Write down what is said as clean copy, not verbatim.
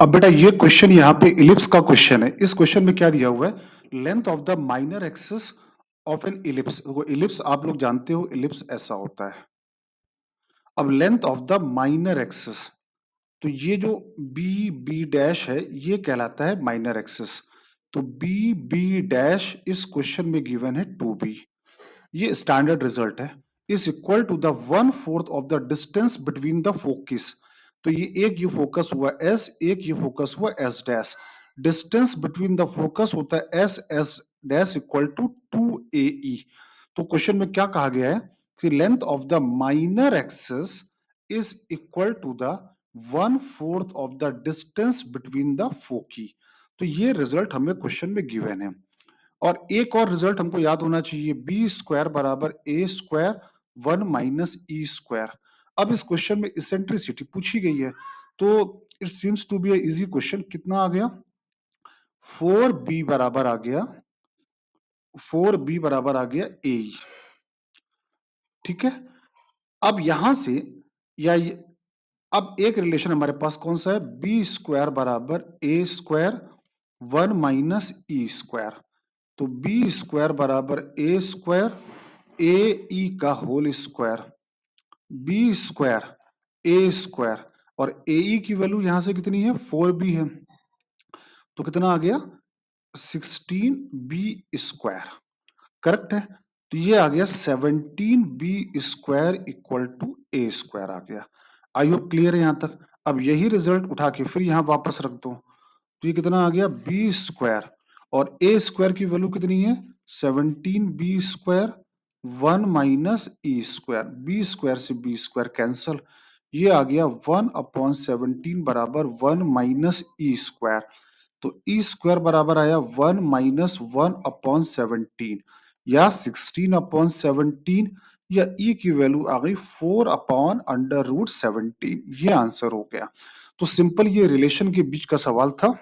अब बेटा ये क्वेश्चन यहाँ पे इलिप्स का क्वेश्चन है। इस क्वेश्चन में क्या दिया हुआ है, length of the minor axis of N ellipse. वो इलिप्स आप लोग जानते हो, इलिप्स ऐसा होता है। अब length of the minor axis, तो ये जो बी बी डैश है ये कहलाता है माइनर एक्सिस। तो बी बी डैश इस क्वेश्चन में गिवन है 2b। ये स्टैंडर्ड रिजल्ट है। Is equal to the 1/4 of the distance between the focus. तो ये एक ये फोकस हुआ एस, एक ये फोकस हुआ S dash. Distance between the focus होता है S S dash equal to 2AE। तो क्वेश्चन में क्या कहा गया है कि length of the minor axis is equal to the 1/4 of the distance between the foci. तो ये रिजल्ट हमें क्वेश्चन में गिवन है। और एक और रिजल्ट हमको याद होना चाहिए, बी स्क्वायर बराबर ए स्क्वायर 1 - E²। अब इस क्वेश्चन में इसेंट्रिसिटी पूछी गई है, तो it seems to be a easy question. कितना आ गया, 4b बराबर आ गया, 4b बराबर आ गया ए। ठीक है। अब यहां से या अब एक रिलेशन हमारे पास कौन सा है, बी स्क्वायर बराबर ए स्क्वायर 1 - E²। तो बी स्क्वायर बराबर ए स्क्वायर ए ई का होल स्क्वायर, बी स्क्वायर ए स्क्वायर, और ए ई की वैल्यू यहां से कितनी है, 4b है। तो कितना आ गया, 16b²। करेक्ट है। तो ये आ गया 17b² equal to a square आ गया। आई होप क्लियर है यहां तक। अब यही रिजल्ट उठा के फिर यहां वापस रख दो, तो ये कितना आ गया, बी स्क्वायर और ए स्क्वायर की वैल्यू कितनी है, 17b², 1 - E²। बी स्क्वायर से बी स्क्वायर कैंसल, ये आ गया 1/17 बराबर 1 - E²। तो ई स्क्वायर बराबर आया 1 - 1/17 या 16/17, या ई की वैल्यू आ गई 4/√17। ये आंसर हो गया। तो सिंपल ये रिलेशन के बीच का सवाल था।